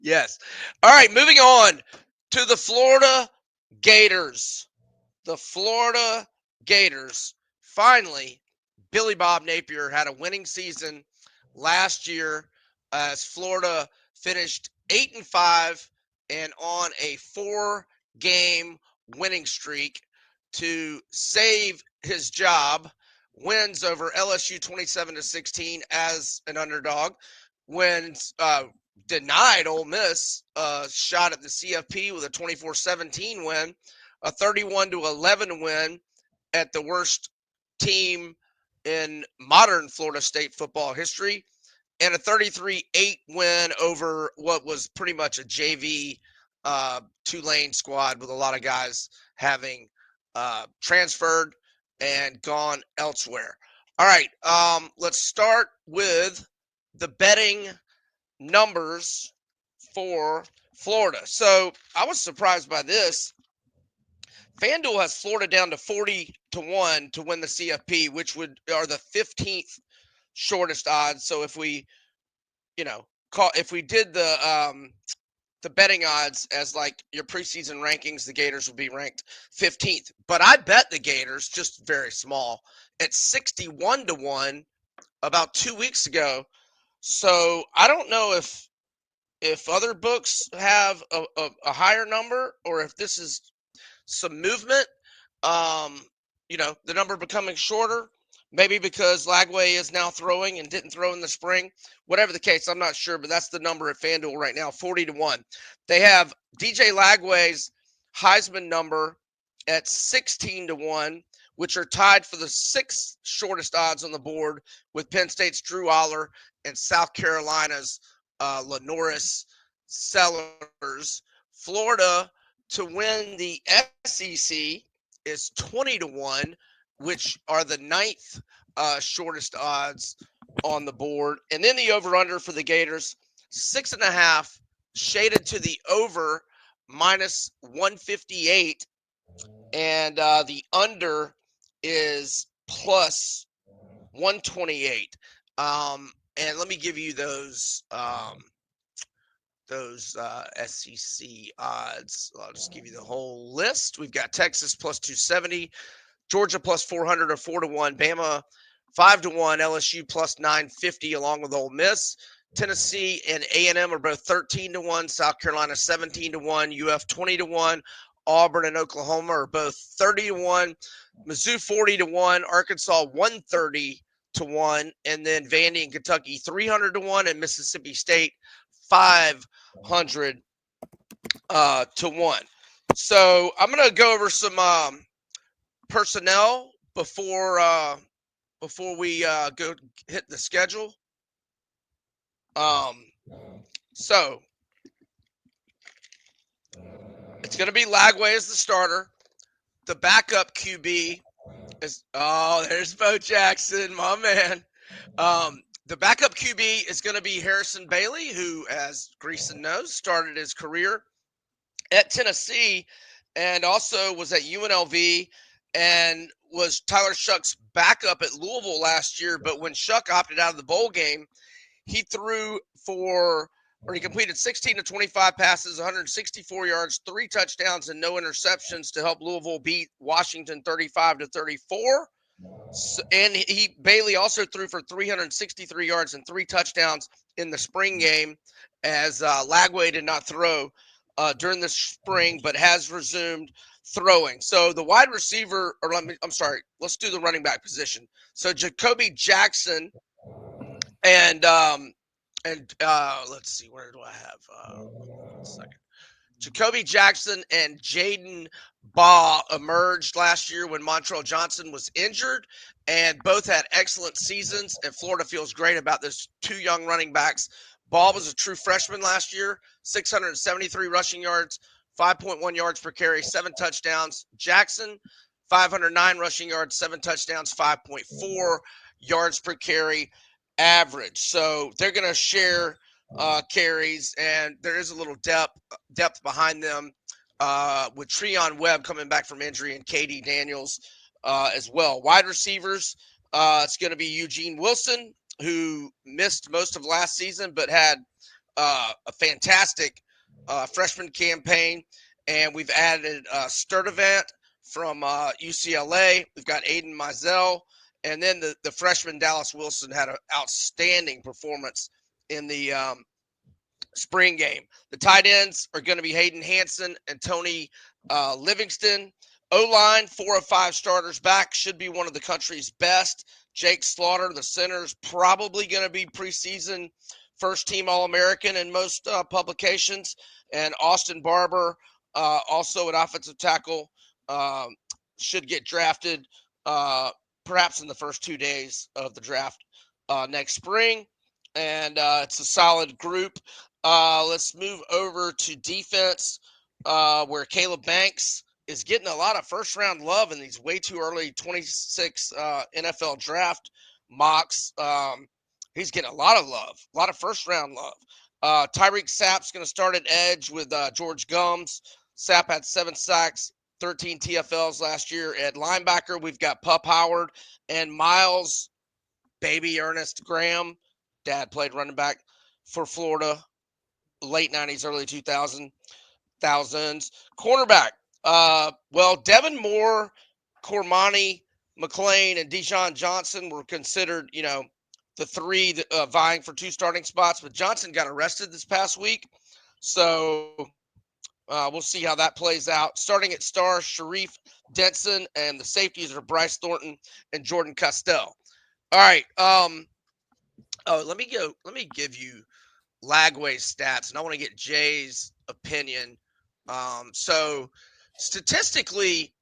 Yes. All right, moving on to the Florida Gators. The Florida Gators. Finally, Billy Bob Napier had a winning season last year as Florida finished 8-5 and on a 4-game winning streak to save his job. Wins over LSU 27-16 as an underdog. Wins denied Ole Miss a shot at the CFP with a 24-17 win, a 31-11 win at the worst team in modern Florida State football history, and a 33-8 win over what was pretty much a JV Tulane squad with a lot of guys having transferred and gone elsewhere. All right, let's start with the betting numbers for Florida. So I was surprised by this. FanDuel has Florida down to 40-1 to win the CFP, which are the 15th shortest odds. So if we, if we did the betting odds as like your preseason rankings, the Gators would be ranked 15th. But I bet the Gators just very small at 61-1 about 2 weeks ago. So I don't know if other books have a higher number or if this is some movement. Um, the number becoming shorter, maybe because Lagway is now throwing and didn't throw in the spring. Whatever the case, I'm not sure, but that's the number at FanDuel right now, 40-1. They have DJ Lagway's Heisman number at 16-1, which are tied for the sixth shortest odds on the board with Penn State's Drew Aller and South Carolina's Lenoris Sellers. Florida to win the SEC is 20-1, which are the ninth shortest odds on the board. And then the over-under for the Gators, 6.5, shaded to the over, minus 158. And the under is plus 128. And let me give you those SEC odds. I'll just give you the whole list. We've got Texas plus 270, Georgia plus 400 or 4-1, Bama 5-1, LSU plus 950 along with Ole Miss. Tennessee and A&M are both 13-1, South Carolina 17-1, UF 20-1, Auburn and Oklahoma are both 30-1, Mizzou 40-1, Arkansas 130-1, and then Vandy and Kentucky 300-1, and Mississippi State 500 to 1. So I'm going to go over some personnel before we go hit the schedule. So it's going to be Lagway as the starter. The backup QB is there's Bo Jackson, my man. The backup QB is going to be Harrison Bailey, who, as Greeson knows, started his career at Tennessee and also was at UNLV and was Tyler Shuck's backup at Louisville last year. But when Shuck opted out of the bowl game, he he completed 16 to 25 passes, 164 yards, 3 touchdowns, and no interceptions to help Louisville beat Washington 35-34. And Bailey also threw for 363 yards and 3 touchdowns in the spring game, as Lagway did not throw during the spring, but has resumed throwing. So the wide receiver, let's do the running back position. So Jacoby Jackson and let's see, where do I have? 1 second. Jacoby Jackson and Jaden Baugh emerged last year when Montrell Johnson was injured, and both had excellent seasons, and Florida feels great about those 2 young running backs. Baugh was a true freshman last year, 673 rushing yards, 5.1 yards per carry, 7 touchdowns. Jackson, 509 rushing yards, 7 touchdowns, 5.4 yards per carry average. So they're going to share carries, and there is a little depth behind them with Treon Webb coming back from injury and KD Daniels as well. Wide receivers, it's going to be Eugene Wilson, who missed most of last season but had a fantastic freshman campaign, and we've added Sturdivant from UCLA. We've got Aiden Mizell, and then the freshman Dallas Wilson had an outstanding performance in the spring game. The tight ends are going to be Hayden Hanson and Tony Livingston. O-line, 4 of 5 starters back, should be one of the country's best. Jake Slaughter, the center, is probably going to be preseason first-team All-American in most publications. And Austin Barber, also an offensive tackle, should get drafted perhaps in the first 2 days of the draft next spring. And it's a solid group. Let's move over to defense, where Caleb Banks is getting a lot of first-round love in these way too early 26 NFL draft mocks. He's getting a lot of love, a lot of first-round love. Tyreek Sapp's going to start at edge with George Gums. Sapp had 7 sacks, 13 TFLs last year. At linebacker, we've got Pup Howard and Miles, baby Ernest Graham. Dad played running back for Florida, late 90s, early 2000s. Cornerback, Devin Moore, Cormani McLean, and Dijon Johnson were considered, the 3 vying for 2 starting spots, but Johnson got arrested this past week. So we'll see how that plays out. Starting at star, Sharif Denson, and the safeties are Bryce Thornton and Jordan Castell. All right. Let me give you Lagway's stats, and I want to get Jay's opinion. So statistically,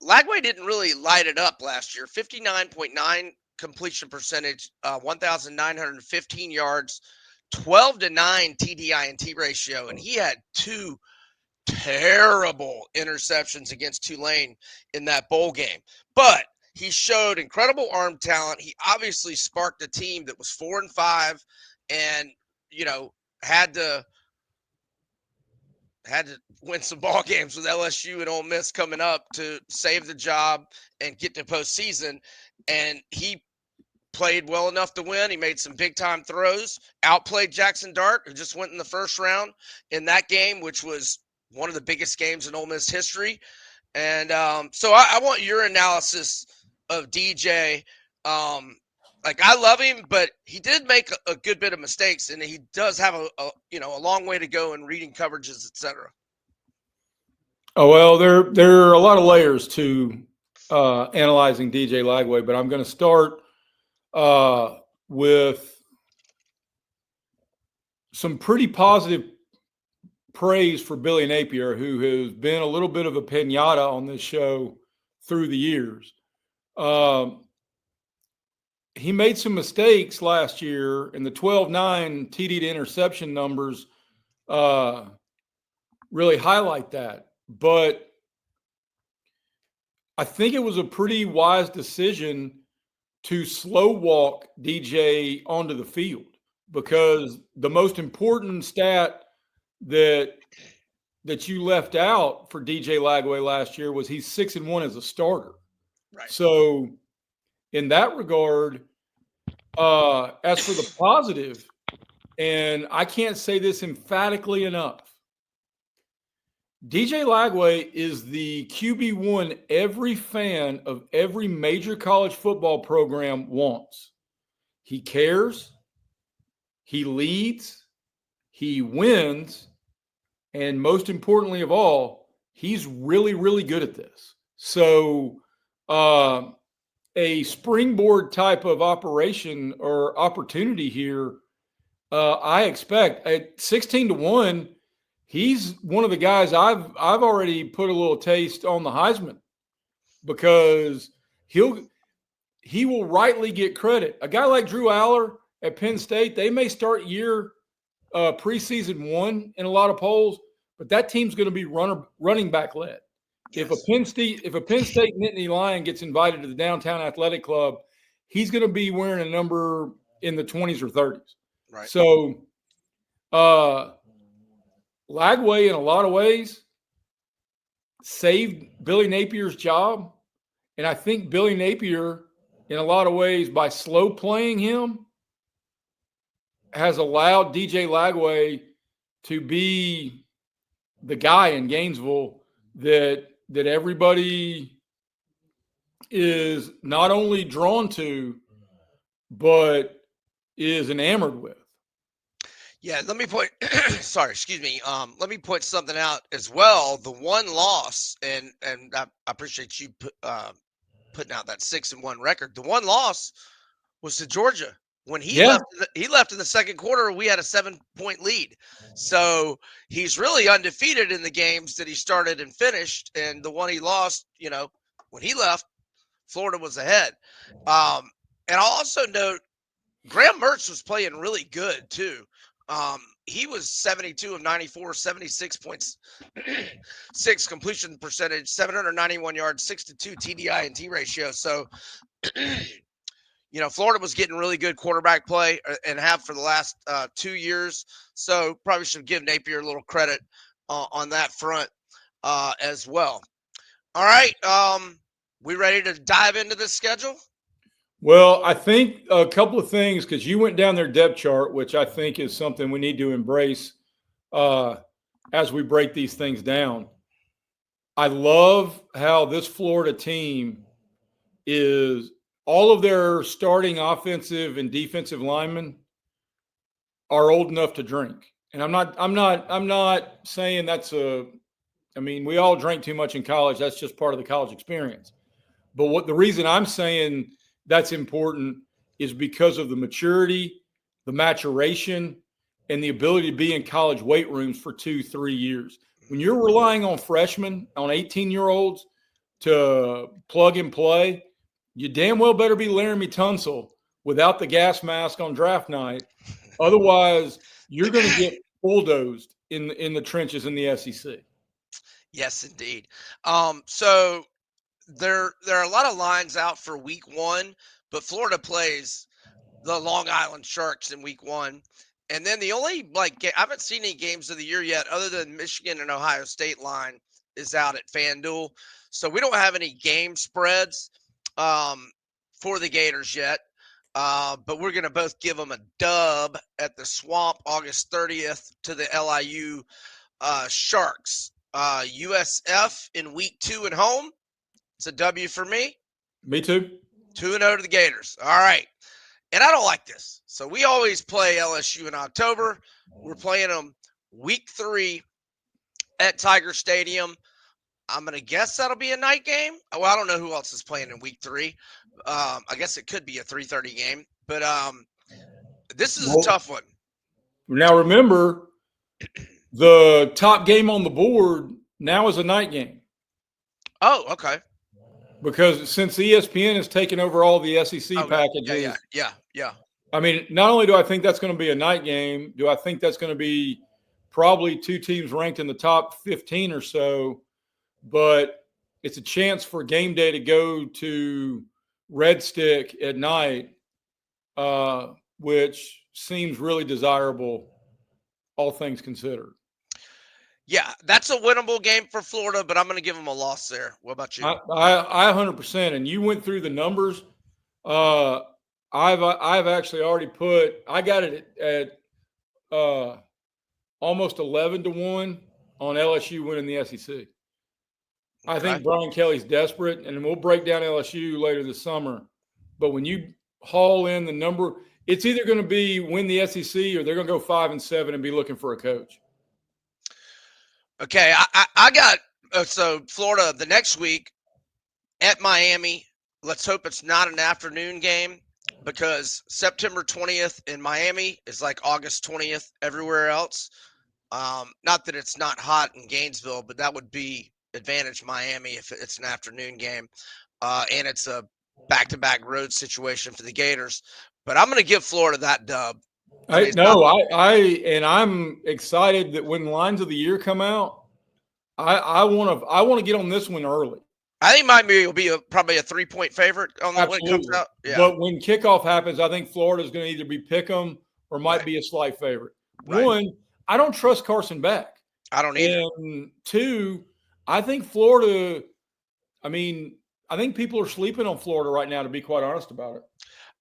Lagway didn't really light it up last year. 59.9 completion percentage, 1,915 yards, 12-9 TDI&T ratio, and he had 2 terrible interceptions against Tulane in that bowl game. But he showed incredible arm talent. He obviously sparked a team that was 4-5 and, had to win some ball games with LSU and Ole Miss coming up to save the job and get to postseason. And he played well enough to win. He made some big-time throws, outplayed Jackson Dart, who just went in the first round in that game, which was one of the biggest games in Ole Miss history. And so I want your analysis of DJ. I love him, but he did make a good bit of mistakes, and he does have a long way to go in reading coverages, etc. Oh, well, there are a lot of layers to analyzing DJ Lagway, but I'm going to start with some pretty positive praise for Billy Napier, who has been a little bit of a piñata on this show through the years. He made some mistakes last year, and the 12-9 TD to interception numbers really highlight that. But I think it was a pretty wise decision to slow walk DJ onto the field, because the most important stat that you left out for DJ Lagway last year was he's 6-1 as a starter. Right. So in that regard, as for the positive, and I can't say this emphatically enough, DJ Lagway is the QB1 every fan of every major college football program wants. He cares, he leads, he wins, and most importantly of all, he's really, really good at this. So a springboard type of operation or opportunity here, I expect. At 16-1, he's one of the guys I've already put a little taste on the Heisman, because he will rightly get credit. A guy like Drew Aller at Penn State, they may start year preseason 1 in a lot of polls, but that team's going to be running back led. Yes. If a Penn State Nittany Lion gets invited to the Downtown Athletic Club, he's going to be wearing a number in the 20s or 30s. Right. So Lagway, in a lot of ways, saved Billy Napier's job. And I think Billy Napier, in a lot of ways, by slow playing him, has allowed DJ Lagway to be the guy in Gainesville that everybody is not only drawn to, but is enamored with. Yeah, let me point. Sorry, excuse me. Let me point something out as well. The one loss, and I appreciate you putting out that 6-1 record. The one loss was to Georgia. When he Yeah. left, he left in the second quarter. We had a 7-point lead, so he's really undefeated in the games that he started and finished. And the one he lost, when he left, Florida was ahead. And I'll also note Graham Mertz was playing really good too. He was 72 of 94, 76.6 completion percentage, 791 yards, 6-2 TDI and T ratio. So, Florida was getting really good quarterback play and have for the last 2 years. So probably should give Napier a little credit on that front as well. All right. We ready to dive into this schedule? Well, I think a couple of things, because you went down their depth chart, which I think is something we need to embrace as we break these things down. I love how this Florida team is all of their starting offensive and defensive linemen are old enough to drink. And I'm not saying we all drank too much in college. That's just part of the college experience. But the reason I'm saying that's important is because of the maturity, the maturation, and the ability to be in college weight rooms for 2-3 years. When you're relying on freshmen, on 18-year-olds to plug and play, you damn well better be Laramie Tunsil without the gas mask on draft night. Otherwise, you're going to get bulldozed in the trenches in the SEC. Yes, indeed. So there are a lot of lines out for week 1, but Florida plays the Long Island Sharks in week 1. And then the only I haven't seen any games of the year yet other than Michigan and Ohio State line is out at FanDuel. So we don't have any game spreads for the Gators yet. But we're going to both give them a dub at the Swamp August 30th to the LIU Sharks. USF in week 2 at home. It's a W for me. Me too. 2-0 to the Gators. All right. And I don't like this. So we always play LSU in October. We're playing them week 3 at Tiger Stadium. I'm going to guess that'll be a night game. Well, I don't know who else is playing in week 3. I guess it could be a 3:30 game. But this is a tough one. Now, remember, the top game on the board now is a night game. Oh, okay. Because since ESPN has taken over all the SEC packages. Yeah. I mean, not only do I think that's going to be a night game, do I think that's going to be probably 2 teams ranked in the top 15 or so, but it's a chance for game day to go to Red Stick at night, which seems really desirable, all things considered. Yeah, that's a winnable game for Florida, but I'm going to give them a loss there. What about you? I 100%. And you went through the numbers. I've actually already I got it at almost 11-1 on LSU winning the SEC. Okay. I think Brian Kelly's desperate, and we'll break down LSU later this summer. But when you haul in the number, it's either going to be win the SEC or they're going to go 5-7 and be looking for a coach. Okay, I got so Florida the next week at Miami. Let's hope it's not an afternoon game because September 20th in Miami is like August 20th everywhere else. Not that it's not hot in Gainesville, but that would be advantage Miami if it's an afternoon game. And it's a back-to-back road situation for the Gators. But I'm going to give Florida that dub. I'm excited that when lines of the year come out, I want to get on this one early. I think Miami will be probably a 3-point favorite on when it comes out. Yeah. But when kickoff happens, I think Florida is going to either be pick 'em or might be a slight favorite. Right. 1, I don't trust Carson Beck. I don't either. And 2, I think Florida. I think people are sleeping on Florida right now. To be quite honest about it.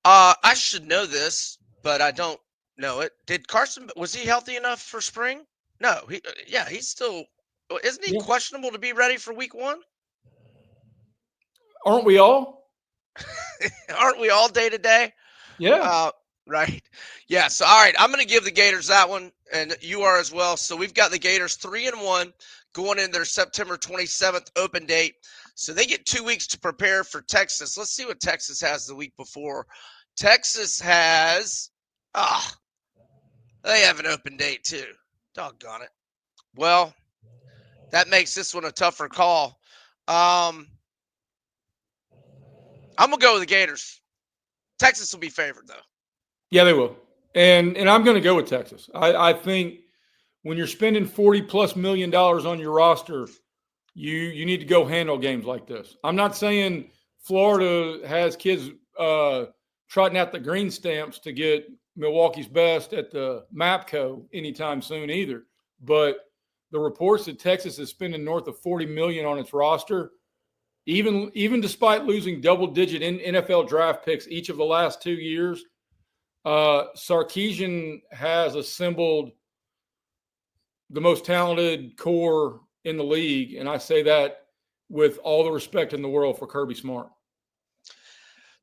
I should know this, but I don't know it. Did Carson, was he healthy enough for spring? No, he's still, isn't he Yeah. questionable to be ready for week 1? Aren't we all? Aren't we all day to day? Yeah. Right. Yeah. So, all right, I'm going to give the Gators that one, and you are as well. So we've got the Gators 3-1 going in their September 27th open date. So they get 2 weeks to prepare for Texas. Let's see what Texas has the week before. Texas has, they have an open date too. Doggone it. Well, that makes this one a tougher call. I'm gonna go with the Gators. Texas will be favored though. Yeah, they will. And I'm going to go with Texas. I think when you're spending $40+ million on your roster, you need to go handle games like this. I'm not saying Florida has kids trotting out the green stamps to get Milwaukee's best at the MAPCO anytime soon either. But the reports that Texas is spending north of $40 million on its roster, even despite losing double-digit NFL draft picks each of the last 2 years, Sarkisian has assembled the most talented core in the league, and I say that with all the respect in the world for Kirby Smart.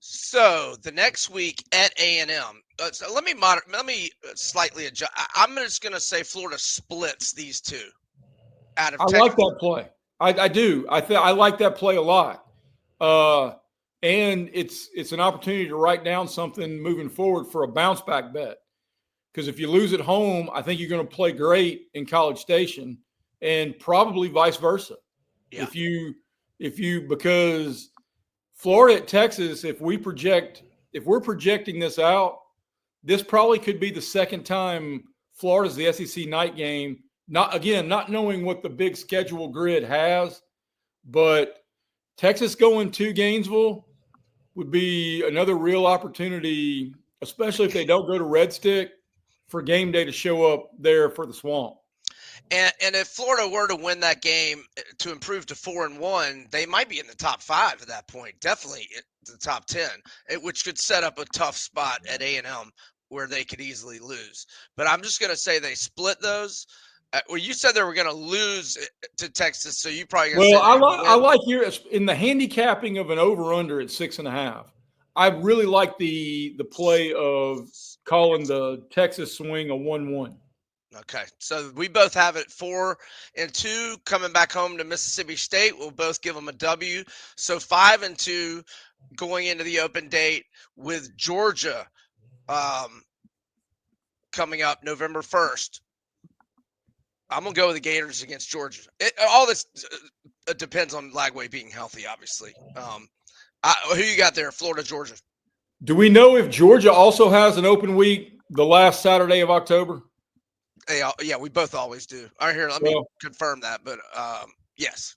So the next week at A&M, so let me slightly adjust. I'm just going to say Florida splits these two out of I Texas. like that play. I do. I like that play a lot. And it's an opportunity to write down something moving forward for a bounce back bet. Because if you lose at home, I think you're going to play great in College Station, and probably vice versa. Yeah. Because Florida at Texas, if we're projecting this out, this probably could be the second time Florida's the SEC night game. Not knowing what the big schedule grid has, but Texas going to Gainesville would be another real opportunity, especially if they don't go to Red Stick, for game day to show up there for the Swamp. And if Florida were to win that game to improve to 4-1, they might be in the top 5 at that point. Definitely the top 10, which could set up a tough spot at A&M where they could easily lose. But I'm just going to say they split those. Well, you said they were going to lose to Texas, so you probably going to say I like your in the handicapping of an over/under at 6.5. I really like the play of calling the Texas swing a 1-1. Okay, so we both have it 4-2 coming back home to Mississippi State. We'll both give them a W. So 5-2 going into the open date with Georgia coming up November 1st. I'm going to go with the Gators against Georgia. All this depends on Lagway being healthy, obviously. Who you got there, Florida, Georgia? Do we know if Georgia also has an open week the last Saturday of October? Yeah, we both always do. All right, here, let me confirm that. But yes.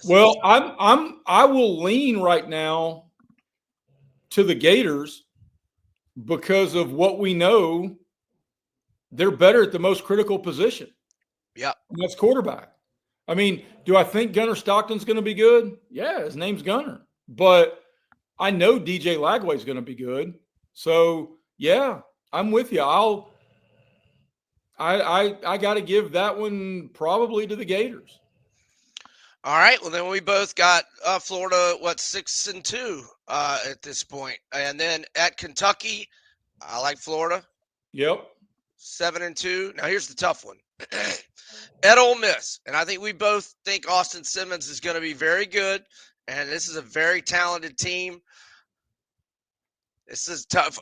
Well, I will lean right now to the Gators because of what we know. They're better at the most critical position. Yeah, that's quarterback. I mean, do I think Gunnar Stockton's going to be good? Yeah, his name's Gunnar. But I know DJ Lagway's going to be good. So, yeah, I'm with you. I got to give that one probably to the Gators. All right. Well, then we both got Florida, 6-2 at this point. And then at Kentucky, I like Florida. Yep. 7-2. Now, here's the tough one. At Ole Miss. And I think we both think Austin Simmons is going to be very good. And this is a very talented team. This is tough.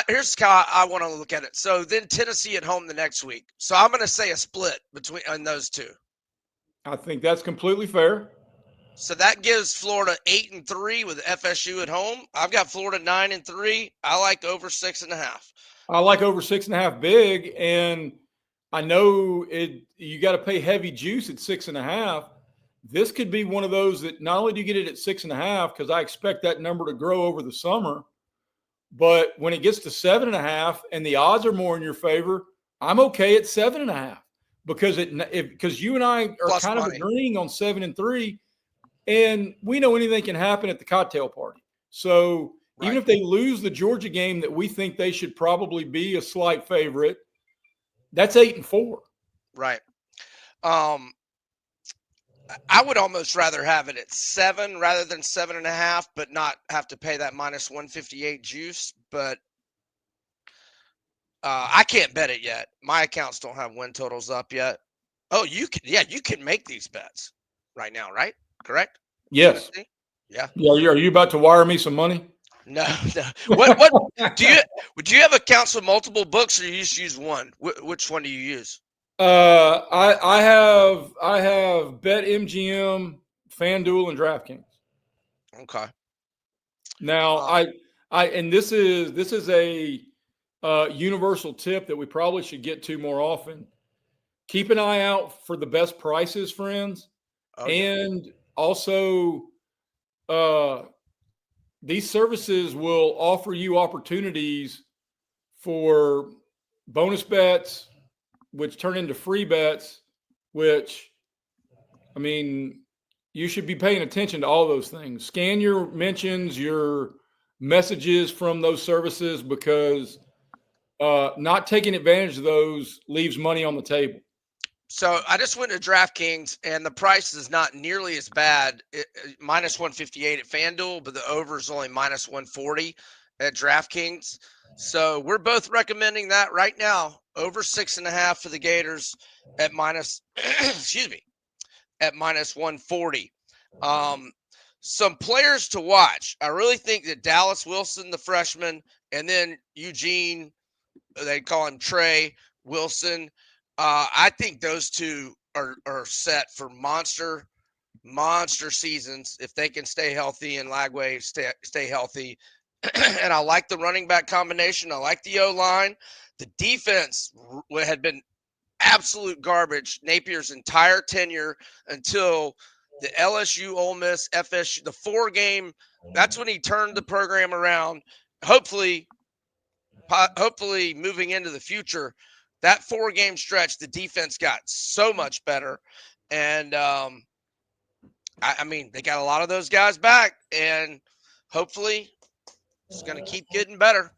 Here's how I want to look at it. So then Tennessee at home the next week. So I'm going to say a split between those two. I think that's completely fair. So that gives Florida 8-3 with FSU at home. I've got Florida 9-3. I like over 6.5. I like over 6.5 big, and I know you got to pay heavy juice at 6.5. This could be one of those that not only do you get it at 6.5, because I expect that number to grow over the summer, but when it gets to 7.5 and the odds are more in your favor, I'm okay at 7.5 because you and I are Plus kind money. of agreeing on 7-3, and we know anything can happen at the cocktail party. So Even if they lose the Georgia game that we think they should probably be a slight favorite, that's 8-4. Right. I would almost rather have it at 7 rather than 7.5, but not have to pay that minus 158 juice. But I can't bet it yet. My accounts don't have win totals up yet. Oh, you can make these bets right now, right? Correct? Yes. Yeah. Are you about to wire me some money? No, no. What do you have accounts with multiple books, or you just use one? Which one do you use? I have BetMGM, FanDuel, and DraftKings. Okay. Now and this is a universal tip that we probably should get to more often. Keep an eye out for the best prices, friends, and also these services will offer you opportunities for bonus bets, which turn into free bets, which, I mean, you should be paying attention to all those things. Scan your mentions, your messages from those services, because not taking advantage of those leaves money on the table. So I just went to DraftKings, and the price is not nearly as bad. Minus 158 at FanDuel, but the over is only minus 140 at DraftKings. So we're both recommending that right now. Over 6.5 for the Gators at minus, excuse me, at minus 140. Some players to watch. I really think that Dallas Wilson, the freshman, and then Eugene, they call him Trey Wilson. I think those two are set for monster seasons if they can stay healthy and Lagway stay healthy. And I like the running back combination. I like the O-line. The defense had been absolute garbage Napier's entire tenure until the LSU, Ole Miss, FSU, the 4-game. That's when he turned the program around. Hopefully moving into the future, that 4-game stretch, the defense got so much better. And I mean, they got a lot of those guys back, and hopefully it's going to keep getting better.